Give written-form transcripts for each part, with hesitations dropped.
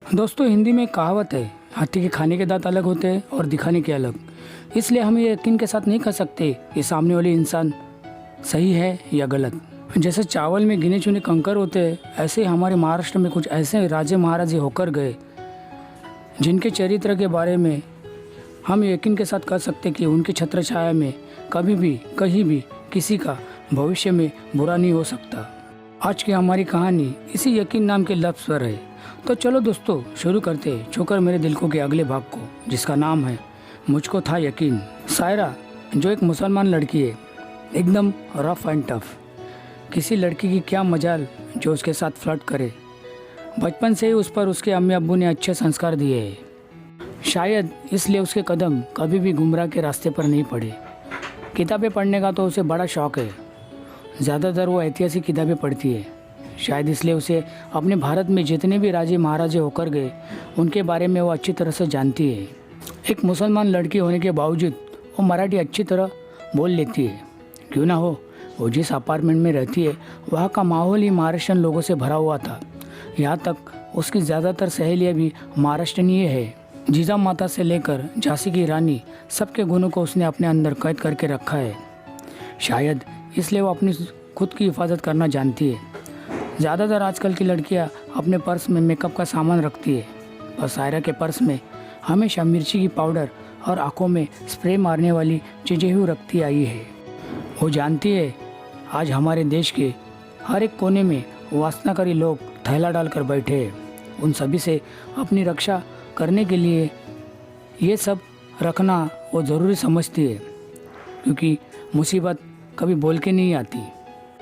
दोस्तों, हिंदी में एक कहावत है, हाथी के खाने के दांत अलग होते हैं और दिखाने के अलग। इसलिए हम ये यकीन के साथ नहीं कह सकते कि सामने वाले इंसान सही है या गलत। जैसे चावल में गिने चुने कंकर होते हैं, ऐसे ही हमारे महाराष्ट्र में कुछ ऐसे राजे महाराजे होकर गए जिनके चरित्र के बारे में हम यकीन के साथ कह सकते कि उनकी छत्र छाया में कभी भी कहीं भी किसी का भविष्य में बुरा नहीं हो सकता। आज की हमारी कहानी इसी यकीन नाम के लफ्ज़ पर है। तो चलो दोस्तों, शुरू करते हैं छूकर मेरे दिल को के अगले भाग को, जिसका नाम है मुझको था यकीन। सायरा जो एक मुसलमान लड़की है, एकदम रफ एंड टफ। किसी लड़की की क्या मजाल जो उसके साथ फ्लर्ट करे। बचपन से ही उस पर उसके अम्मी अब्बू ने अच्छे संस्कार दिए हैं। शायद इसलिए उसके कदम कभी भी गुमराह के रास्ते पर नहीं पड़े। किताबें पढ़ने का तो उसे बड़ा शौक़ है। ज़्यादातर वो ऐतिहासिक किताबें पढ़ती है। शायद इसलिए उसे अपने भारत में जितने भी राजे महाराजे होकर गए उनके बारे में वो अच्छी तरह से जानती है। एक मुसलमान लड़की होने के बावजूद वो मराठी अच्छी तरह बोल लेती है। क्यों ना हो, वो जिस अपार्टमेंट में रहती है वहाँ का माहौल ही महाराष्ट्रियन लोगों से भरा हुआ था। यहाँ तक उसकी ज़्यादातर सहेलियाँ भी महाराष्ट्रीय है। जीजा माता से लेकर झांसी की रानी, सबके गुणों को उसने अपने अंदर कैद करके रखा है। शायद इसलिए वो अपनी खुद की हिफाजत करना जानती है। ज़्यादातर आजकल की लड़कियां अपने पर्स में मेकअप का सामान रखती है, और सायरा के पर्स में हमेशा मिर्ची की पाउडर और आंखों में स्प्रे मारने वाली चीज़ें ही रखती आई है। वो जानती है आज हमारे देश के हर एक कोने में वासनाकारी लोग थैला डालकर बैठे हैं। उन सभी से अपनी रक्षा करने के लिए ये सब रखना वो ज़रूरी समझती है, क्योंकि मुसीबत कभी बोल के नहीं आती।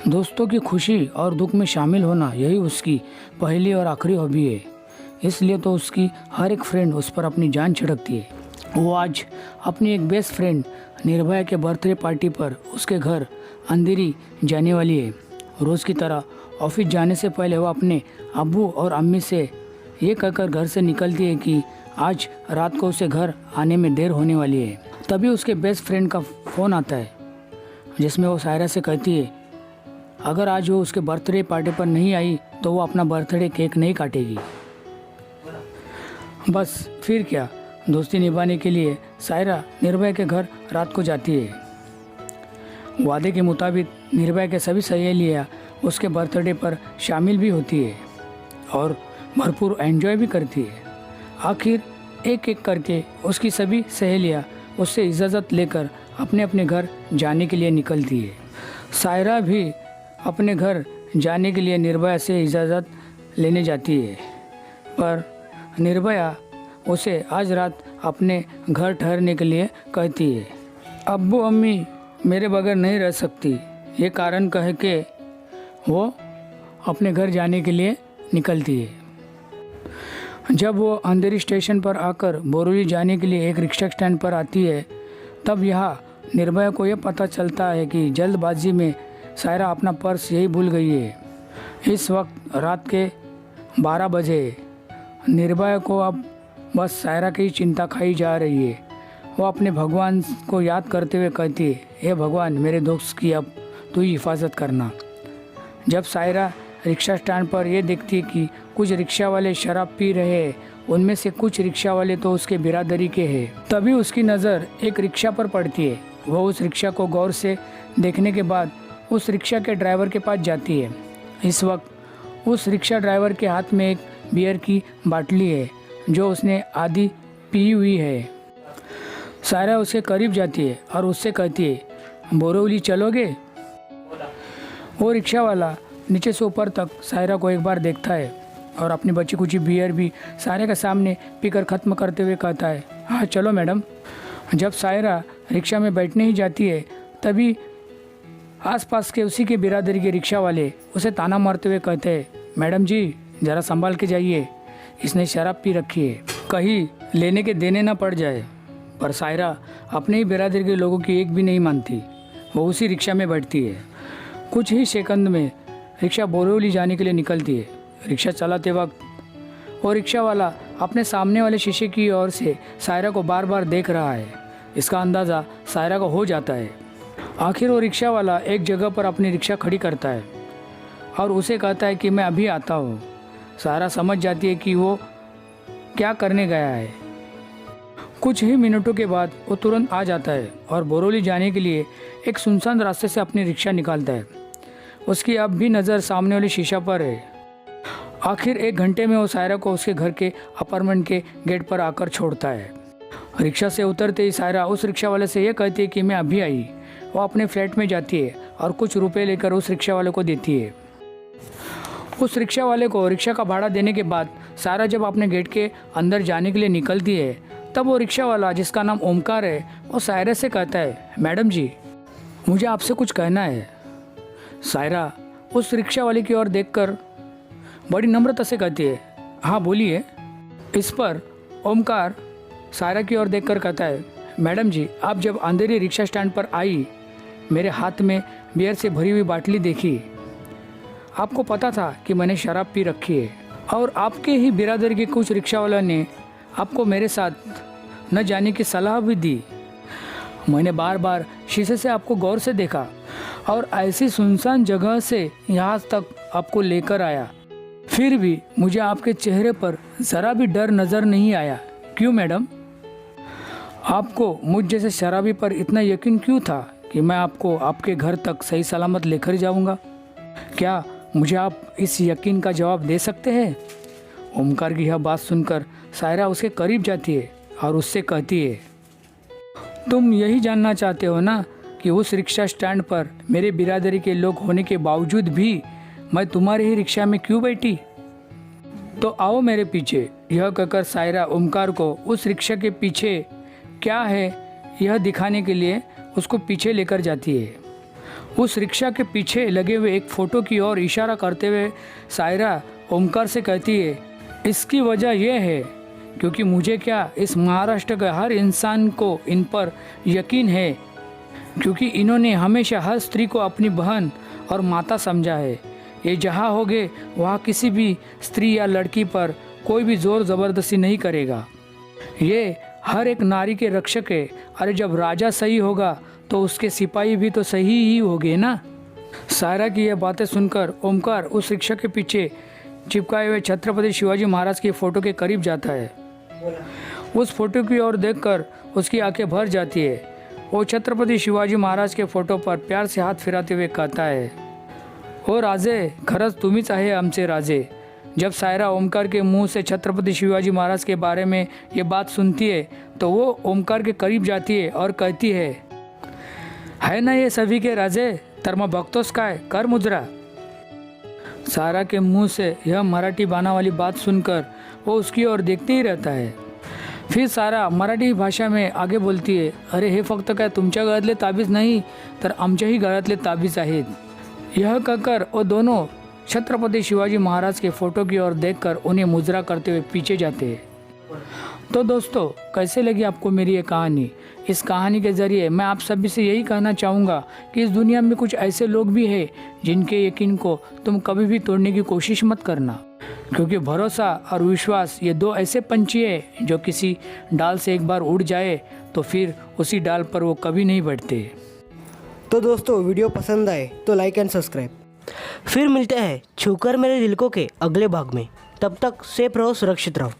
दोस्तों की खुशी और दुख में शामिल होना यही उसकी पहली और आखिरी हॉबी है। इसलिए तो उसकी हर एक फ्रेंड उस पर अपनी जान छिड़कती है। वो आज अपनी एक बेस्ट फ्रेंड निर्भया के बर्थडे पार्टी पर उसके घर अंधेरी जाने वाली है। रोज़ की तरह ऑफिस जाने से पहले वो अपने अब्बू और अम्मी से ये कहकर घर से निकलती है कि आज रात को उसे घर आने में देर होने वाली है। तभी उसके बेस्ट फ्रेंड का फ़ोन आता है, जिसमें वो सायरा से कहती है अगर आज वो उसके बर्थडे पार्टी पर नहीं आई तो वो अपना बर्थडे केक नहीं काटेगी। बस फिर क्या, दोस्ती निभाने के लिए सायरा निर्भया के घर रात को जाती है। वादे के मुताबिक निर्भया के सभी सहेलियाँ उसके बर्थडे पर शामिल भी होती है और भरपूर एंजॉय भी करती है। आखिर एक एक करके उसकी सभी सहेलियाँ उससे इजाज़त लेकर अपने अपने घर जाने के लिए निकलती है। सायरा भी अपने घर जाने के लिए निर्भया से इजाज़त लेने जाती है, पर निर्भया उसे आज रात अपने घर ठहरने के लिए कहती है। अब्बू अम्मी मेरे बगैर नहीं रह सकती, ये कारण कह के वो अपने घर जाने के लिए निकलती है। जब वो अंधेरी स्टेशन पर आकर बोरोली जाने के लिए एक रिक्शा स्टैंड पर आती है, तब यहाँ निर्भया को यह पता चलता है कि जल्दबाजी में सायरा अपना पर्स यही भूल गई है। इस वक्त रात के 12 बजे। निर्भया को अब बस सायरा की चिंता खाई जा रही है। वो अपने भगवान को याद करते हुए कहती है, हे भगवान, मेरे दोस्त की अब तू ही हिफाजत करना। जब सायरा रिक्शा स्टैंड पर यह देखती है कि कुछ रिक्शा वाले शराब पी रहे हैं, उनमें से कुछ रिक्शा वाले तो उसके बिरादरी के हैं, तभी उसकी नज़र एक रिक्शा पर पड़ती है। वह उस रिक्शा को गौर से देखने के बाद उस रिक्शा के ड्राइवर के पास जाती है। इस वक्त उस रिक्शा ड्राइवर के हाथ में एक बियर की बाटली है जो उसने आधी पी हुई है। सायरा उसके करीब जाती है और उससे कहती है, बोरोली चलोगे? वो रिक्शा वाला नीचे से ऊपर तक सायरा को एक बार देखता है और अपनी बची कुची बियर भी सायरा के सामने पीकर ख़त्म करते हुए कहता है, हाँ चलो मैडम। जब सायरा रिक्शा में बैठने ही जाती है, तभी आसपास के उसी के बिरादरी के रिक्शा वाले उसे ताना मारते हुए कहते हैं, मैडम जी ज़रा संभाल के जाइए, इसने शराब पी रखी है, कहीं लेने के देने ना पड़ जाए। पर सायरा अपने ही बिरादरी के लोगों की एक भी नहीं मानती। वो उसी रिक्शा में बैठती है। कुछ ही सेकंड में रिक्शा बोरोली जाने के लिए निकलती है। रिक्शा चलाते वक्त वो रिक्शा वाला अपने सामने वाले शीशे की ओर से सायरा को बार बार देख रहा है। इसका अंदाज़ा सायरा को हो जाता है। आखिर वो रिक्शा वाला एक जगह पर अपनी रिक्शा खड़ी करता है और उसे कहता है कि मैं अभी आता हूँ। सायरा समझ जाती है कि वो क्या करने गया है। कुछ ही मिनटों के बाद वो तुरंत आ जाता है और बोरोली जाने के लिए एक सुनसान रास्ते से अपनी रिक्शा निकालता है। उसकी अब भी नज़र सामने वाली शीशा पर है। आखिर 1 घंटे में वो सायरा को उसके घर के अपार्टमेंट के गेट पर आकर छोड़ता है। रिक्शा से उतरते ही सायरा उस रिक्शा वाले से यह कहती है कि मैं अभी आई। वो अपने फ्लैट में जाती है और कुछ रुपए लेकर उस रिक्शा वाले को देती है। उस रिक्शा वाले को रिक्शा का भाड़ा देने के बाद सायरा जब अपने गेट के अंदर जाने के लिए निकलती है, तब वो रिक्शा वाला जिसका नाम ओमकार है, वो सायरा से कहता है, मैडम जी मुझे आपसे कुछ कहना है। सायरा उस रिक्शा वाले की ओर देखकर बड़ी नम्रता से कहती है, हाँ बोलिए। इस पर ओमकार सायरा की ओर देखकर कहता है, मैडम जी आप जब अंधेरी रिक्शा स्टैंड पर आई, मेरे हाथ में बियर से भरी हुई बाटली देखी। आपको पता था कि मैंने शराब पी रखी है और आपके ही बिरादरी के कुछ रिक्शा वालों ने आपको मेरे साथ न जाने की सलाह भी दी। मैंने बार बार शीशे से आपको गौर से देखा और ऐसी सुनसान जगह से यहाँ तक आपको लेकर आया, फिर भी मुझे आपके चेहरे पर ज़रा भी डर नज़र नहीं आया। क्यों मैडम? आपको मुझ जैसे शराबी पर इतना यकीन क्यों था कि मैं आपको आपके घर तक सही सलामत लेकर जाऊंगा? क्या मुझे आप इस यकीन का जवाब दे सकते हैं? ओमकार की यह बात सुनकर सायरा उसके करीब जाती है और उससे कहती है, तुम यही जानना चाहते हो ना कि उस रिक्शा स्टैंड पर मेरे बिरादरी के लोग होने के बावजूद भी मैं तुम्हारे ही रिक्शा में क्यों बैठी? तो आओ मेरे पीछे। यह कहकर सायरा ओमकार को उस रिक्शा के पीछे क्या है यह दिखाने के लिए उसको पीछे लेकर जाती है। उस रिक्शा के पीछे लगे हुए एक फ़ोटो की ओर इशारा करते हुए सायरा ओमकार से कहती है, इसकी वजह यह है क्योंकि मुझे क्या, इस महाराष्ट्र के हर इंसान को इन पर यकीन है, क्योंकि इन्होंने हमेशा हर स्त्री को अपनी बहन और माता समझा है। ये जहाँ होगे वहाँ किसी भी स्त्री या लड़की पर कोई भी ज़ोर ज़बरदस्ती नहीं करेगा। ये हर एक नारी के रक्षक है। अरे जब राजा सही होगा तो उसके सिपाही भी तो सही ही होंगे ना। सायरा की यह बातें सुनकर ओमकार उस रिक्शा के पीछे चिपकाए हुए छत्रपति शिवाजी महाराज की फ़ोटो के करीब जाता है। उस फोटो की ओर देखकर उसकी आंखें भर जाती है। वो छत्रपति शिवाजी महाराज के फ़ोटो पर प्यार से हाथ फिराते हुए कहता है, ओ राजे, खरंच तुम्हीच आहे आमचे राजे। जब सायरा ओमकार के मुंह से छत्रपति शिवाजी महाराज के बारे में ये बात सुनती है तो वो ओमकार के करीब जाती है और कहती है ना ये सभी के राजे, तर मग बघतोस काय, कर मुजरा। सायरा के मुंह से यह मराठी बाणा वाली बात सुनकर वो उसकी ओर देखते ही रहता है। फिर सायरा मराठी भाषा में आगे बोलती है, अरे हे फक्त काय तुमच्या गळ्यातले ताबीज नाही तर आमच्याही गळ्यातले ताबीज आहेत। यह कहकर वो दोनों छत्रपति शिवाजी महाराज के फ़ोटो की ओर देखकर उन्हें मुजरा करते हुए पीछे जाते हैं। तो दोस्तों, कैसे लगी आपको मेरी ये कहानी? इस कहानी के ज़रिए मैं आप सभी से यही कहना चाहूँगा कि इस दुनिया में कुछ ऐसे लोग भी हैं जिनके यकीन को तुम कभी भी तोड़ने की कोशिश मत करना, क्योंकि भरोसा और विश्वास ये दो ऐसे पंछी हैं जो किसी डाल से एक बार उड़ जाए तो फिर उसी डाल पर वो कभी नहीं बैठते। तो दोस्तों, वीडियो पसंद आए तो लाइक एंड सब्सक्राइब। फिर मिलते हैं छूकर मेरे दिल को के अगले भाग में। तब तक सेफ रहो, सुरक्षित रहो।